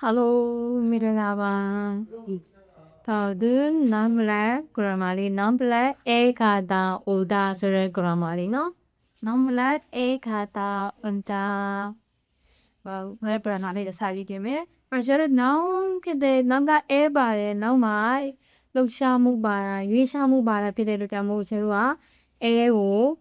Hello, Miralaba. Thadu namla grammari namla ekada uda sura grammari no. Namla ekada unda. Well, whatever nani the sari game. Pressure now kede namla e bare now mai. Loksha mubara, yisha mubara pide luta mu serua. E o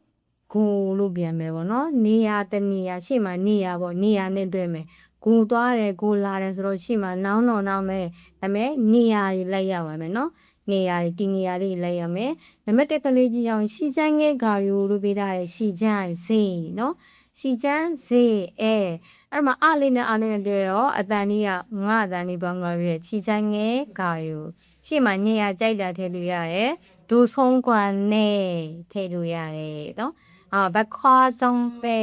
go lubian me no. Nia te nia shima nia bo nia ne deme. ကိုသွားတယ်ကိုလာတယ်ဆိုတော့ရှိမှနောင်းတော့နောင်းမယ်ဒါပေမဲ့နေရာကြီးလိုက်ရပါမယ်နော်နေရာကြီးဒီနေရာလေးလိုက်ရမယ်နံပါတ်1ကလေးကြီးအောင်ရှီချမ်းငယ်ဂါယူလို့ပေးထားတယ်ရှီချမ်းဈေးနော်ရှီချမ်းဈေးအဲ့မှာအလေးနဲ့အနဲ့တွေ့တော့အတန်ကြီးကငါအတန်ကြီးပေါင်းသွားပြီးရှီချမ်းငယ်ဂါယူရှေ့မှာနေရာကြိုက်တာထည့်လို့ရတယ်ဒူဆုံးကွာနဲ့ထည့်လို့ရတယ်နော်ဘက်ခွာကြောင့်ပဲ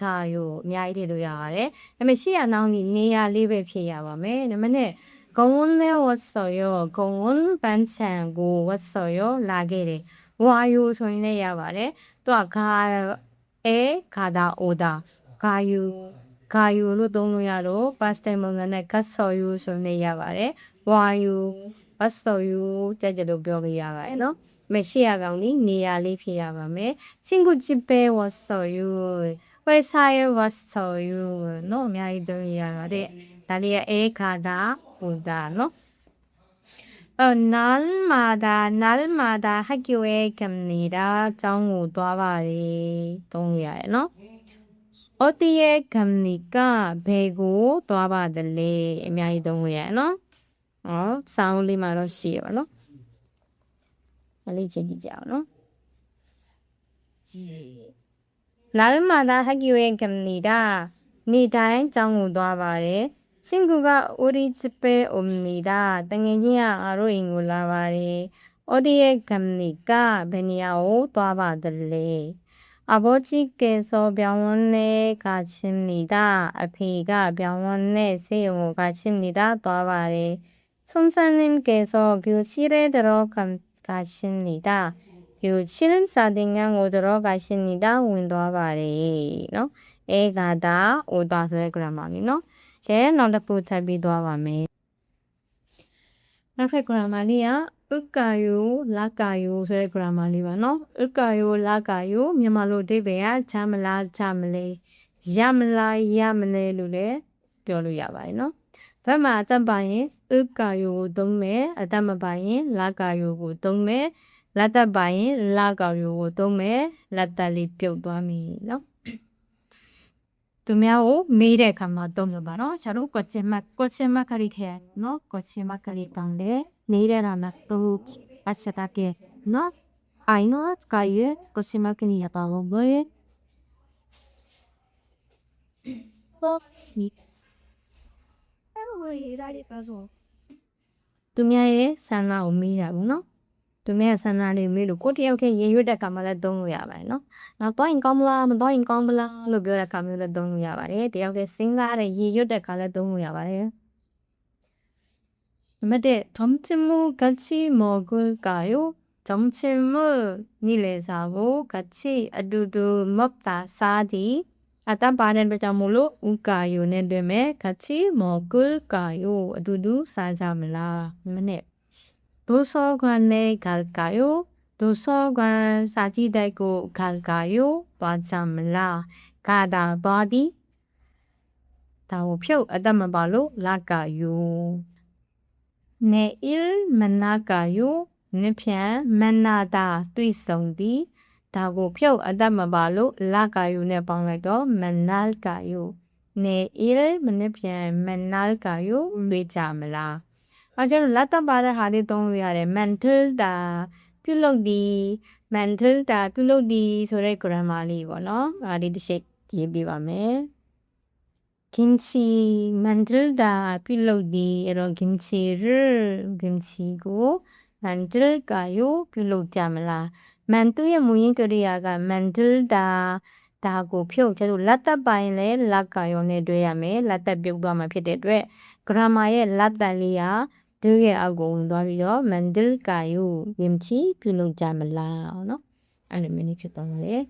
ခါယူအများကြီးထည့်လို့ရတယ်။ဒါပေမဲ့ရှေ့ကနောင်းကြီးနေရာလေးပဲဖြည့်ရပါမယ်။ဒါမှနဲ့ကုံဝန်းလဲဝတ်စော်ရောကုံဝန်းပန်းချံကိုဝတ်စော်ရောလာခဲ့တယ်။ဝါယူဆိုရင်လည်းရပါတယ်။သူကခါခါတာအိုတာခါယူလို့သုံးလို့ရတော့ past tense ပုံစံနဲ့ကတ်စော်ယူဆိုရင်လည်းရပါတယ်။ဝါယူဝတ်စော်ယူကြကြလို့ပြောလို့ရပါတယ်နော်။ မရှိရကောင်ဒီနေရာလေးဖြစ်ရပါမယ်။친구 집에 왔어요. 회사에 왔어요.နော်အများကြီးသုံးရပါတယ်။ဒါလေးကအေခါတာဟိုတာနော်။날마다 학교에 갑니다. 정우သွားပါလေသုံးရတယ်နော်။ 어디에 갑니까? 배고 သွားပါတယ်လေအများကြီးသုံးရတယ်နော်။ဆောင်းလေးမှာတော့ရှိရပါနော်။လေးချက်ကြည့်ကြအောင်နော်날마다 학교에 갑니다.နေ့တိုင်း ကျောင်းကိုသွားပါတယ်친구가 우리 집에 옵니다. 땡이지야 아로 인고 라바리. 어디에 갑니까? 베니아오 သွားပါတယ်လေ 아버지께서 병원에 가십니다. 아피가 병원에 세용호 가십니다. သွားပါလေ 선생님께서 교실에 가십니다. 교실 사딩강 오도록 가십니다. 운동하바리. 너? 애가다 오다 소의 그라마니 너? 제 너답고 잡이도 하바메. 나페 그라마니야 으까요 라까요 소의 그라마니바 너? 으까요 라까요မြန်မာလို အဓိပ္ပာယ်က 잠라 잠래 야물라 야물래 လို့လည်းပြောလို့ရပါတယ်နော်ဘက်မှာအတတ်ပါရင်으까요ကိုသုံးမယ်အတတ်မပါရင်라까요ကိုသုံးမယ်လက်သက်ပါရင်လာကောင်ရိုးကိုသုံးမယ်လက်သက်လေးပြုတ်သွားပြီနော်သူများကိုမေးတဲ့အခါမှာသုံးလို့ပါနော်ကျွန်တော်question mark ခရီးခဲနော် question mark ခရီးတောင်းတယ်နေတဲ့နာမှာသူအချက်တကဲနော် I know ကရ question mark နီးရပါဘောဘယ်ဟုတ်ဒီအဲ့ဝေးရတဲ့ပါဆိုသူများရဲ့ဆန္ဒကိုမေးတာဘူးနော်သူများဆန္ဒလေးမေးလို့ကိုတယောက်တည်းရေရွတ်တဲ့ခါမှလည်းသုံးလို့ရပါတယ်နော်။နောက်တော့ရင်ကောင်းမလားမတော့ရင်ကောင်းမလားလို့ပြောတဲ့ခါမျိုးလည်းသုံးလို့ရပါတယ်။တယောက်တည်းစဉ်းစားတဲ့ရေရွတ်တဲ့ခါလည်းသုံးလို့ရပါတယ်။နံပါတ်1 점심을 같이 먹을까요? 점심을 니레사고 같이 아두두 먹다 사디 아따 바른 배자물로 우까요 내되면 같이 먹을까요? 아두두 사자밀라. 네. 도서관에 갈까요? 도서관 사지대고 갈까요? 바자밀라. 가다 바디 다오표 아담바로 라까요. 내일 만날까요? 내편 만나다 뚜이성디 다고표 아담바로 라까요 내 방에도 만날까요? 내일 내편 만날까요? 외자밀라. အဲ့ကျတော့လက်တပါတဲ့ဟာလေးသုံးလို့ရတယ် mental တာပြုလုပ်သည် mental တာပြုလုပ်သည်ဆိုတဲ့ grammar လေးပေါ့နော်အဲ့ဒီတစ်ချက်ရေးပြပါမယ် kimchi mental တာပြုလုပ်သည်အဲ့တော့ kimchi ကို mental ကရောပြုလုပ်ကြမလား mental ရဲ့မူရင်းကရိယာက mental တာဒါကိုဖြုတ်ကျတော့လက်သက်ပိုင်းလဲလက်ကရောနဲ့တွဲရမယ်လက်သက်ပြုတ်သွားမှာဖြစ်တဲ့အတွက် grammar ရဲ့လက်သက်လေးကသူရဲ့အောက်ကိုဝင်သွားပြီးတော့ mandel ကာယု kimchi ပြုလုပ်ကြမလားเนาะအဲ့လိုမျိုးနေဖြစ်သွားတယ်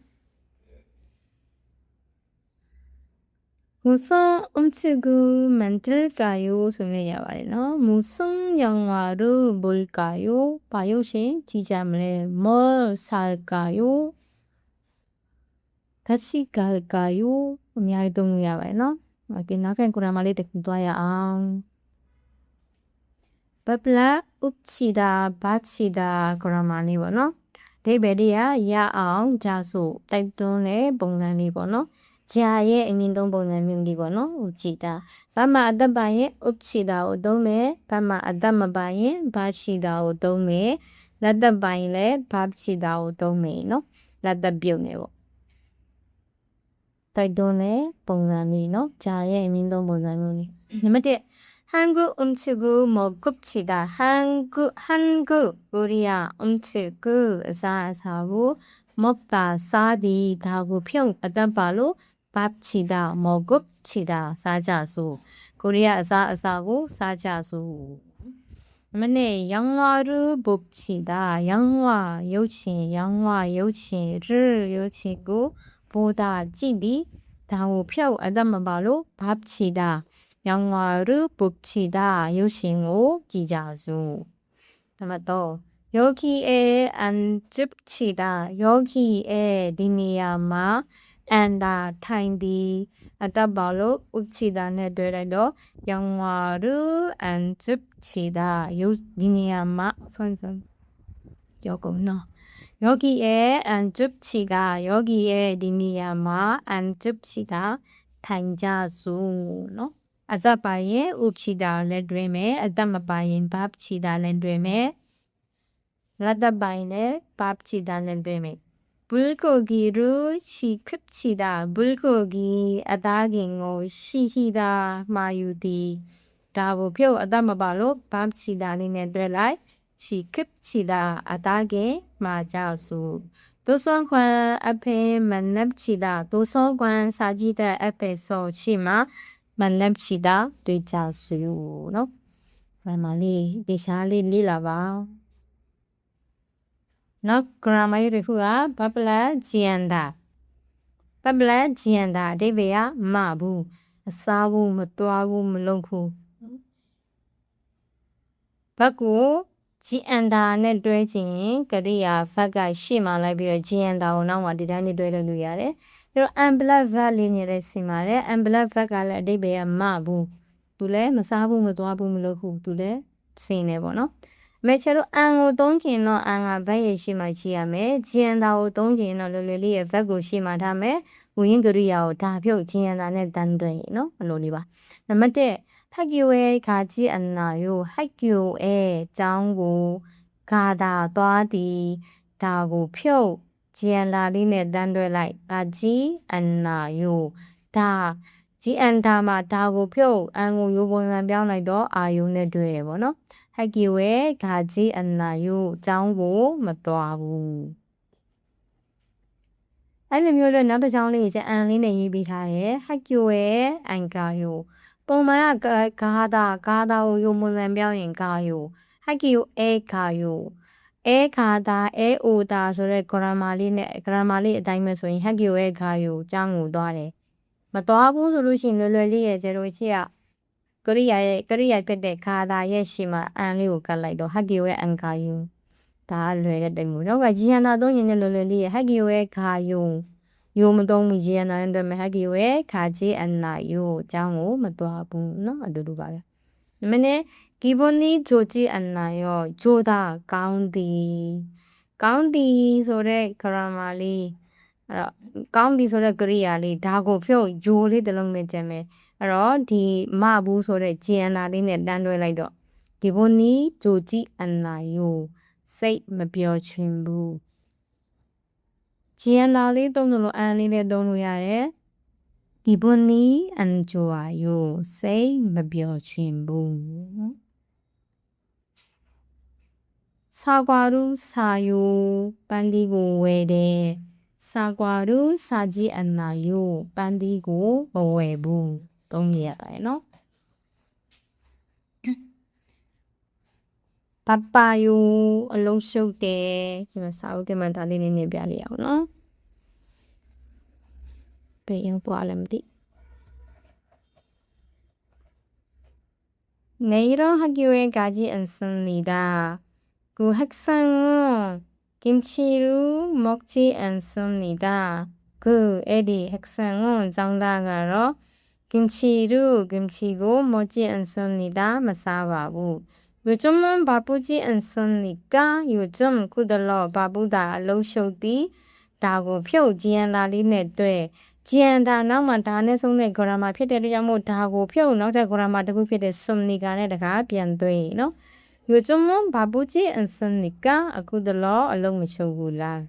무슨 음식을 만들까요? 소리야말이나 무슨 영화를 볼까요? 바요신 지자물에 뭘 살까요? 같이 갈까요? 미야이 동무야말이나 나fen 고라말이 듣고야 밥라 읍치다 바치다 고라말이 보노 대베리야 야앙 자수တိုက်တွန်းတဲ့ ပုံစံ လေး ပေါ့နော် ဂျာရဲ့အမြင့်ဆုံးပုံစံမျိုးလေးပေါ့နော်ဥကြည့်တာဘာမှအသက်ပါရင်ဥချီတာကိုသုံးမယ်ဘာမှအသက်မပါရင်ဘာချီတာကိုသုံးမယ်လက်သက်ပါရင်လည်းဘာချီတာကိုသုံးမယ်နော်လက်သက်ပြုတ်နေပေါ့တိုက်တွန်းတဲ့ပုံစံလေးနော်ဂျာရဲ့အမြင့်ဆုံးပုံစံမျိုးလေးနံပါတ်1 한국 음식을 먹읍시다. 한국 우리야 음식을 사사고 먹다 싸디 다고 평 어떤발로 밥치다 먹읍시다 사자수 코리아 사사고 사자수 만에 영화를 봅시다. 영화 요치를 요치고 보다 찌디 다고 평 어떤발로 밥치다 영화를 봅시다. 요신호 지자수. 또 여기에 앉읍시다. 여기에 리니아마 안다 타인디 아따발로 읍시다네 되래도 영화를 앉읍시다. 요 리니아마 선선 요거너 여기에 앉읍시다. 여기에 리니아마 앉읍시다. 단자수 너 아자바에 읍시다 렌드메 아담바바인 밥치다 렌드메 라다바인에 밥치다 렌드메 물고기를 시킵시다 물고기 아다긴고 시히다 마유디 다보표 아담바발로 밥치다 렌드라이 시킵시다 아다게 마자수 도서관 앞에 만납시다 도서관 사지다 앞에서 시마 만납시다 되자수요 너 그라마리 디샤리 리라바 너 그라마리 후아 바블라 지안다 데베야 마부 사부 못와부 물렁쿠 바꾸 지안다နဲ့တွဲခြင်းကရိယာဖက်ကရှေ့မှာလိုက်ပြီးတော့ 지안다ကိုနောက်မှာဒီတိုင်းလေးတွဲလို့ရတယ်အဲ့တော့ amblet verb လေးနေတဲ့စီမှာတဲ့ amblet verb ကလည်းအဓိပ္ပာယ်ကမဘူးသူလည်းမစားဘူးမသွားဘူးမလုပ်ဘူးသူလည်းစင်နေပေါ့နော်အမေချေတို့အန်ကိုသုံးချင်တော့အန်က verb ရဲ့ရှေ့မှာရှိရမယ် 지안다ကိုသုံးချင်တော့လွယ်လွယ်လေးရဲ့ verb ကိုရှေ့မှာထားမယ်ဝိရင်းကရိယာကိုဒါဖြုတ် 지안다နဲ့တန်းတွဲနော်အလိုလေးပါနံပါတ်1학교에 가지 않나요? 학교에 짱고 가다 ጧ디 다고 표 지안라리네 단돌라이 가지 않나요? 다 지안다마 다고 표 안고 요번산 병라이도 아요네 되래 뭐노? 학교에 가지 않나요? 짱고 맞도하고 အဲ့လိုမျိုးတော့နောက်တစ်ကြောင်းလေးကျအန်လေးနဲ့ရေးပေးထားတယ်ဟက်ကျိုရဲ့အန်ကာယိုပုံမှန်ကဂါတာကိုယုံမွန်လန်ပြောင်းရင်ဂါယိုဟက်ကီယိုအဲဂါယိုအဲဂါတာအဲအိုတာဆိုတဲ့ grammar လေးနဲ့ grammar လေးအတိုင်းပဲဆိုရင်ဟက်ကီယိုအဲဂါယိုအကြောင်းကိုသွားတယ်မသွားဘူးဆိုလို့ရှိရင်လွယ်လွယ်လေးရဲ့ကျတို့ချစ်ကကရိယာဖြစ်တဲ့ဂါတာရဲ့ရှေ့မှာအန်လေးကိုကတ်လိုက်တော့ဟက်ကီယိုရဲ့အန်ဂါယိုဒါလွယ်တဲ့တိမ်မျိုးတော့ကဂျီယန်တာသုံးရင်လည်းလွယ်လွယ်လေးရဲ့ဟက်ကီယိုရဲ့ဂါယိုယိုမသုံးမီဂျီယန်တာနဲ့တွေ့မယ်ဟက်ကီယိုရဲ့ခါဂျီအန်နာယိုအကြောင်းကိုမသွားဘူးเนาะအတူတူပါပဲဒီမနေ့ဂီဘွန်နီဂျိုဂျီအန်နာယောဂျိုတာကောင်းဒီဆိုတဲ့ grammar လေးအဲ့တော့ကောင်းဒီဆိုတဲ့ကရိယာလေးဒါကိုဖြုတ်ဂျိုလေးတစ်လုံးနဲ့ကျန်မယ်အဲ့တော့ဒီမဘူးဆိုတဲ့ဂျီအန်နာလေးနဲ့တန်းတွဲလိုက်တော့ဂီဘွန်နီဂျိုဂျီအန်နာယိုစိတ်မပျော်ရွှင်ဘူး지안다လေးသုံးလို့အန်လေးနဲ့သုံးလို့ရတယ်ဒီပွန်နီအန်ဂျိုအာယိုစိတ်မပျော်ရွှင်ဘူးစာကွာရူစာယိုပန်းဒီကိုဝယ်တယ်စာကွာရူစာကြီးအနာယိုပန်းဒီကိုမဝယ်ဘူးသုံးရရတယ်နော်ပပယိုအလုံးရှုပ်တယ်ဒီမှာစာအုပ်ထဲမှာဒါလေးနေပြရအောင်နော်ဘယ်ရင်ပွားလဲမသိ 내일은 학교에 가지 않습니다. 그 학생은 김치를 먹지 않습니다. 그 애리 학생은 장난하러 김치고 먹지 않습니다. 마사바부. 요즘은 바쁘지 않습니까? 요즘 그들로 바쁘다 로쇼디 다고 표지한다리네 돼. 지한다 나만 다네 손에 그라마 피데리야 못 다고 표 너다 그라마 두고 피데 솜니가네 다가 ပြန်돼. 너 요즘은 바쁘지 않습니까? 그들로 얼른 미쳐불라.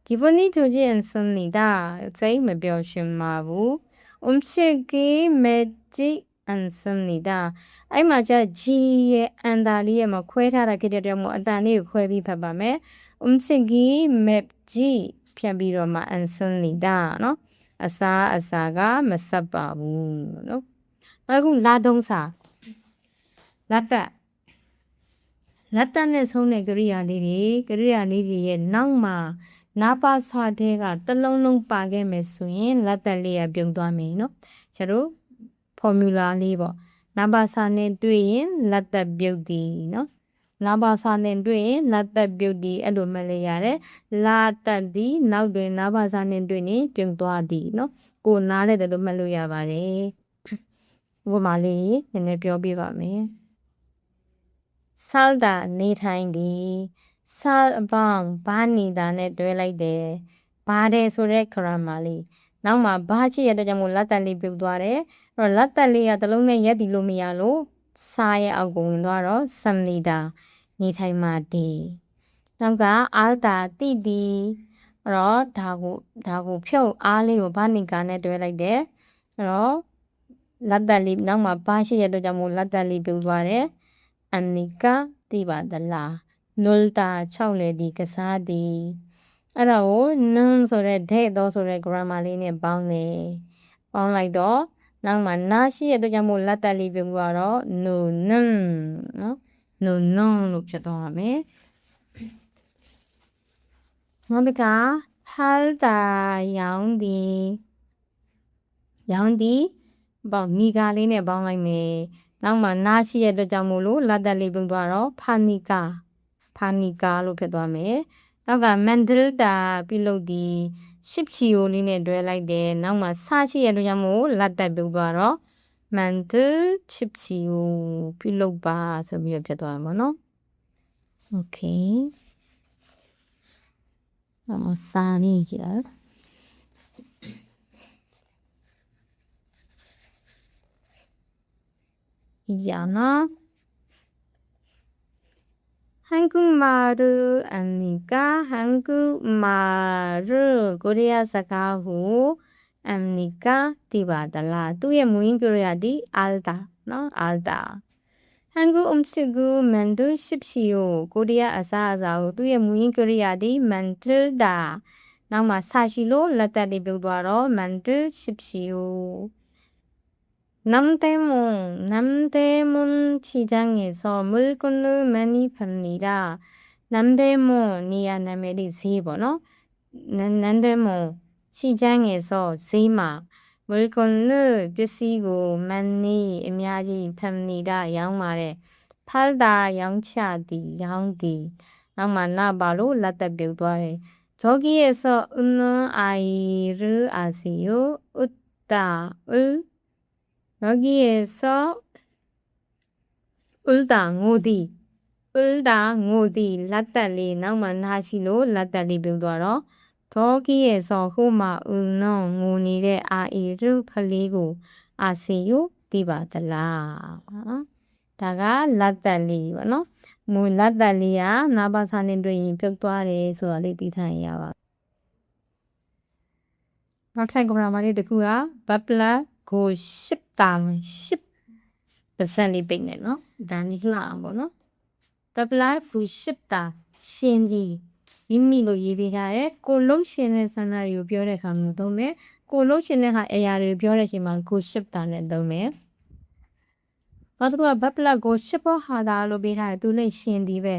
기분이 좋지 않습니다. 저희 매벼심마부. 음식이 맵지 않습니다. 아이 맞아 지의 안다리에 뭐ခွဲထားတာ ဖြစ်တဲ့တော့뭐အတန်လေးကိုခွဲပြီးဖတ်ပါမယ်. 음식이 맵지 ဖြတ်ပြီးတော့မှ 않습니다. နော် အစာကမဆက်ပါဘူးနော်. နောက်တစ်ခုလာတုံးစာလက်တနဲ့ဆုံးတဲ့ကရိယာလေးတွေရဲ့နောက်မှာနာပါစာတဲ့ကတစ်လုံးလုံးပါခဲ့မယ်ဆိုရင်လက်တက်လေးရပြုံသွားမယ်နော်ကျတို့ formula လေးပေါ့နာပါစာနဲ့တွေ့ရင်လက်တက်ပြုတ်သည်နော်နာပါစာနဲ့တွေ့ရင်လက်တက်ပြုတ်သည်အဲ့လိုမှတ်လိုက်ရတယ်လာတက်သည်နောက်တွင်နာပါစာနဲ့တွေ့ရင်ပြုံသွားသည်နော်ကိုနားလဲတယ်လို့မှတ်လို့ရပါတယ်ဥပမာလေးနည်းနည်းပြောပြပါမယ်살다နေထိုင်သည်살အပေါင်းဘာနေတာနဲ့တွဲလိုက်တယ်ဘာတယ်ဆိုတဲ့ grammar လေးနောက်မှာဘာချစ်ရတဲ့ကြောင့်မို့လက်တက်လေးပြုတ်သွားတယ်အဲ့တော့လက်တက်လေးကတစ်လုံးနဲ့ရက်တည်လို့မရလို့စားရဲ့အောက်ကိုဝင်သွားတော့ samnida နေထိုင်မှတည်နောက်က alta တိတီအဲ့တော့ဒါကိုဖြုတ်အားလေးကိုဘာနိကာနဲ့တွဲလိုက်တယ်အဲ့တော့လက်တက်လေးနောက်မှာဘာရှိရတဲ့ကြောင့်မို့လက်တက်လေးပြုတ်သွားတယ်Anika သိပါသလား놀다 6လေဒီကစားသည်အဲ့ဒါကို nun ဆိုတဲ့တဲ့တော့ဆိုတဲ့ grammar လေးနဲ့ပေါင်းတယ်ပေါင်းလိုက်တော့နောက်မှာနာရှိရဲ့အတွက်ကြောင့်မို့လက်တက်လေးပြုတ်သွားတော့ no nun နော် no nun လို့ဖြစ်သွားပါမယ်နောက်တစ်ခါ halda ရောင်းသည်ပေါင်းမိကာလေးနဲ့ပေါင်းလိုက်မယ်နောက်မှာနာရှိရဲ့အတွက်ကြောင့်မို့လို့လက်တက်လေးပြုတ်သွားတော့ panika လို့ဖြစ်သွားမယ်နောက်က mandalda ပြုလုပ်သည် shipchio လေးနဲ့တွဲလိုက်တယ်နောက်မှာစရှိရဲ့အတွက်ကြောင့်မို့လက်တက်ပြုတ်သွားတော့ mandal shipchio ပြုလုပ်ပါဆိုပြီးဖြစ်သွားမှာနော် okay စာလေးကြည့်ရ있잖아. 한국말을 아니까 한국말을 코리아 사가고 아니까 디바달라. 또의 무인 코리아디 알다. 너 알다. 한국 음식을 만드십시오. 코리아 아사아사오 또의 무인 코리아디 만들다. 나마 사실로 라따리 bil도하러 만드십시오. 남대문 시장에서 물건을 많이 팝니다. 남대문 니아나메리 세번호 남대문 시장에서 세마 물건을 비시고 많이 많이 팝니다. 양말에 팔다 양치하디 양디 양만나 바로 라따bil도하래. 저기에서 웃는 아이를 아세요? 웃다을 여기에서 울다 ngodi 라따리 나만 하시로 라따리 bil도하러 저기에서 후마 웃는 ngoni의 아이를 걸리고 아세요? 디바달라. 다가 라따리 너 뭐 라따리야 나바사는 된 벽도아래 소리 디타이야 봐. 나타난 그라마리 듣고야 밥라 고 싶다 10% လေးပိတ်နေနော်ဒါနေလှအောင်ပေါ့နော် apply for 싶다 ရှင်ကြီးမိမိလို့ရေးပေးထားတယ်ကိုလုံးရှင်တဲ့ဆန္ဒတွေကိုပြောတဲ့အခါမျိုးသုံးမယ်ကိုလုံးရှင်တဲ့ဟာအရာတွေကိုပြောတဲ့အချိန်မှာကို싶다နဲ့သုံးမယ်နောက်တစ်ခုက babla ကို싶어 하다လို့ပေးထားတယ်သူလည်းရှင်သည်ပဲ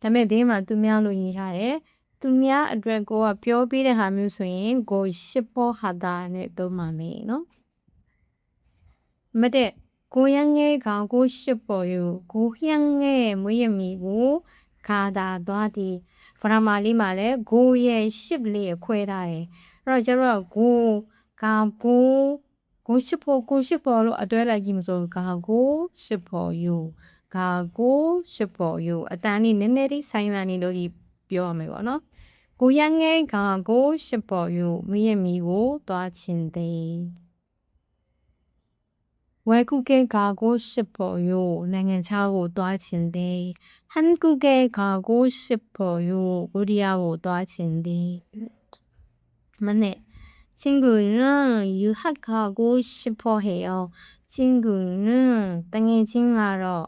ဒါပေမဲ့ဘေးမှာသူများလို့ရေးထားတယ်သူများအတွက်ကိုကပြောပေးတဲ့ဟာမျိုးဆိုရင်ကို싶어 하다နဲ့သုံးပါမယ်နော်မတဲ့ 고향에 가고 싶어요. 고향에 무예미고 가다 놔디 브라마리 말에 고의 십리에 괴라에 그러저러 고 가고 고싶어로 아들라기면서 가고 싶어요. 가고 싶어요. 아따니 네네리 사이만이 너기 뼈하면 거너 고향에 가고 싶어요. 무예미고 놔친데 외국에 가고 싶어요. 나는 자고 도와친데 한국에 가고 싶어요. 우리하고 도와친데 맞네. 친구는 유학 가고 싶어 해요. 친구는 땅에 지나러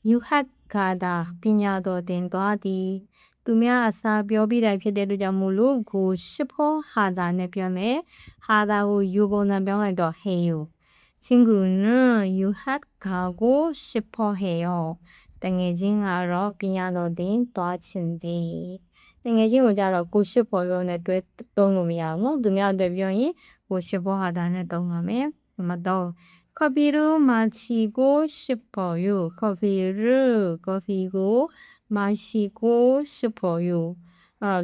유학 가다 비냐도 된 도와디 두면 아사 뼈비라 피대로 잠물로 고 싶어 하다는 뼈에 하다고 유고는 병에도 해요. 친구는 유학 가고 싶어 해요. 땡해진 알아 비냐도 된 도와친데 땡해진 오자로 고 싶어요는 동음이야고 두냐도 병이 고 싶어 하다는 동음에 맞다. 커피를 마시고 싶어요. 커피고 마시고 싶어요.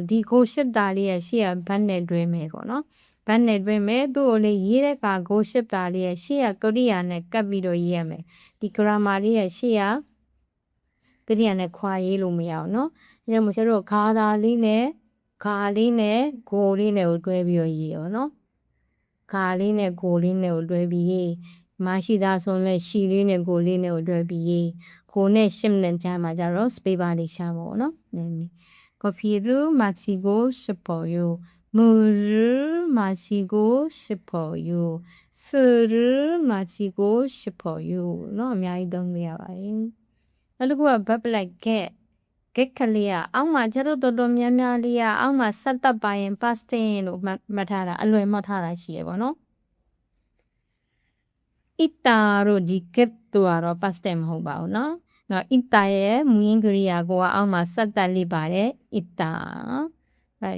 디고 싶다리에 시야 반내 되면거나 반내 되면 또 원래 이래가 고 싶다리에 시야 코리아네 까비로 이해면 디 그라마리에 시야 코리아네 과일로 미야노 이제 뭐 저로 가다리네 고리네 올거비요 이요노 가리네 고리네 올거비 마시다 손에 시리네 고리네 올거비 고네 심는 자마자로 스페바리 샤모노 네 커피를 마시고 싶어요. 물을 마시고 싶어요. 술을 마시고 싶어요. 너 많이 동네야 봐요. 그리고 밥라게 객칼리야 아마 저러도 미야미야리야 아마 살다바인 파스틴로 마타라 알로에 마타라 시에 보노. 이따로 디켓도 알아 파스틴မဟုတ်ပါဘူးနော်။이따의 무인그리야고 아마 쌌달리 바래 있다.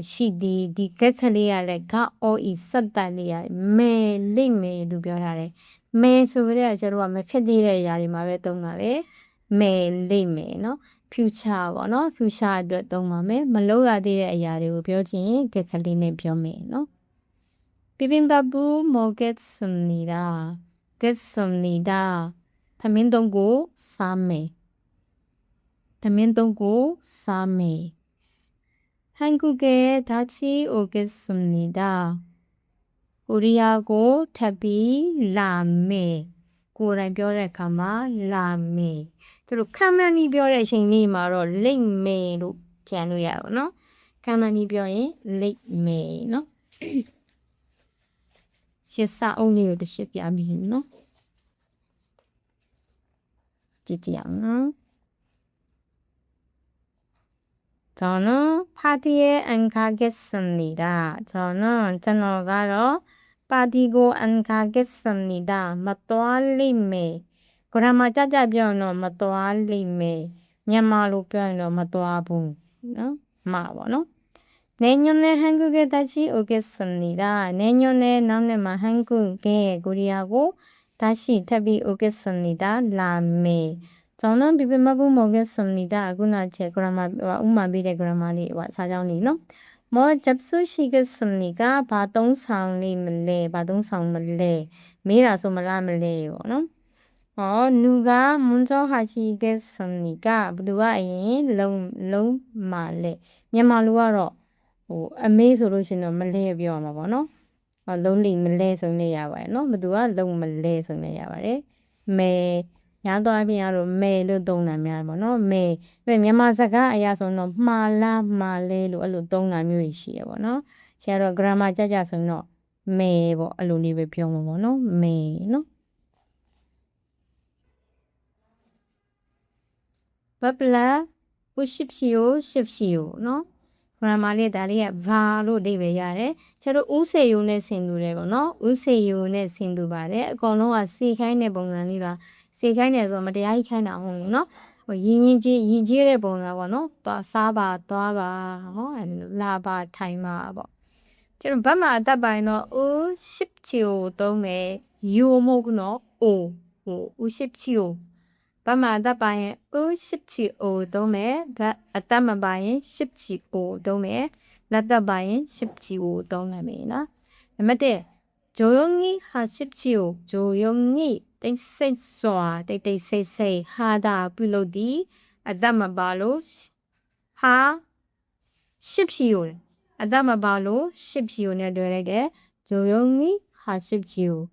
시디 디켓칼리야래 가오이 쌌달리야 매리매로ပြောထားတယ်။매ဆိုကြတဲ့ကျတော့မဖြစ်သေးတဲ့ຢာတွေမှာပဲသုံးတာပဲ။매리매နော်။ future ပေါ့နော်။ future အတွက်သုံးပါမယ်။မလုပ်ရသေးတဲ့အရာတွေကိုပြောချင်ရင်ကက်ကလေးနဲ့ပြောမယ်နော်။ 비빔밥을 먹겠습니다. 겠습니다. 담임동고 싸매. 담임동고 싸매. 한국에 다시 오겠습니다. 우리하고 탑이 라메. 고라이 뼈래 가마 라메. 그리고 카면이 뼈래 신이 말어 링메로 피아노야, 너? 카면이 뼈에 링메, 너? 시사 오니로 드시기 아미, 너? 지지양. 저는 파티에 안 가겠습니다. 저는 가러 파티고 안 가겠습니다. 맞도알리메. 그라마 짜자변어 맞도알리메. 냐마로 변어 맞도아부. 마워너. 내년에 한국에 다시 오겠습니다. 내년에 남네만 한국에 고리하고 다시 탑이 오겠습니다. 라메. 저는 비빔밥을 먹겠습니다. 아구나 제 그라마 우마비의 그라마리 사장님. 뭐 잡수시겠습니까? 바동상리물래 바동상물래 미라서 말라물래요. 누가 먼저 하시겠습니까? 누가 롱 말래.မြန်မာလိုကတော့အမေဆိုလို့ရှိရင်တော့မလဲပြောမှာပေါ့နော်။လုံးလိမလဲဆိုနေရပါတယ်နော်။ဘသူကလုံးမလဲဆိုနေရပါတယ်။မဲညာတော့အပြင်ကတော့မဲလို့သုံးတာများပေါ့နော်။မဲမြန်မာစကားအရာဆိုတော့မှားလားမှားလဲလို့အဲ့လိုသုံးတာမျိုးရှိရပေါ့နော်။ဆရာတော့ grammar ကြဆိုရင်တော့မဲပေါ့အဲ့လိုလေးပဲပြောမှာပေါ့နော်။မဲနော်။ဘပလာ우십시오နော်grammar လေးဒါလေးကဘာလို့အဓိပ္ပာယ်ရတယ်ကျတော့ဥစေယုနဲ့ဆင်တူတယ်ပေါ့နော်ဥစေယုနဲ့ဆင်တူပါတယ်အကောင်လုံးကစေခိုင်းတဲ့ပုံစံလေးလားစေခိုင်းတယ်ဆိုတော့မတရားကြီးခိုင်းတာမဟုတ်ဘူးနော်ဟိုရင်းတဲ့ပုံစံပေါ့နော်သွားစားပါသွားပါဟောလာပါထိုင်ပါပေါ့ကျတော့ဘတ်မှာအတက်ပိုင်းတော့ဥ10ချိုသုံးမယ်ယူမဟုတ်ဘူးနော်အို ဦးရှိချီကိုဘတ်မှာအသက်ပါရင်ဦးရှိချီကိုသုံးမယ်ဘတ်အသက်မပါရင်ရှိချီကိုသုံးမယ်လက်သက်ပါရင်ရှိချီကိုသုံးနိုင်မယ်နော်နံပါတ်1 조용히 하십시오. 조용히 땡땡 땡땡 하다 불러디 아담마 발로 하십시오. 아담마 발로 십시오네 되게 조용히 하십시오.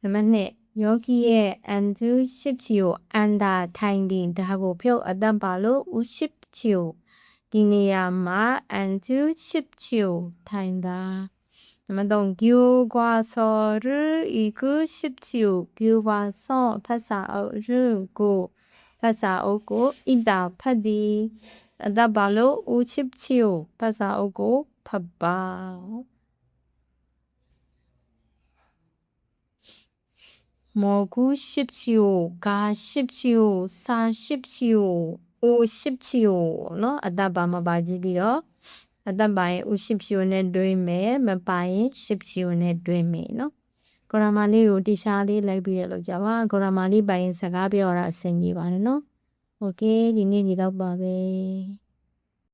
그러면 여기에 앉으십시오. 앉아 타인딩 하고 표 아담 발로 우십시오. 디니야마 앉으십시오. 타인다. 那么懂 교과서를 읽으십시오. 교과서 파사어르고 파사오고 이다 파디 아다발로 오십시오. 파사오고 파바 먹으십시오. 가십시오. 사십시오. 오십시오. 너 아다바마 바지디요. အသက်ပိုင်း50နဲ့တွဲမယ်မပိုင်း10နဲ့တွဲမယ်နော်ဂရမာလေးကိုတီရှားလေးလိုက်ပြီးရလို့ကြပါဂရမာလေးပိုင်းစကားပြောတာအဆင်ကြီးပါတယ်နော်โอเคဒီနေ့ဒီတော့ပါပဲ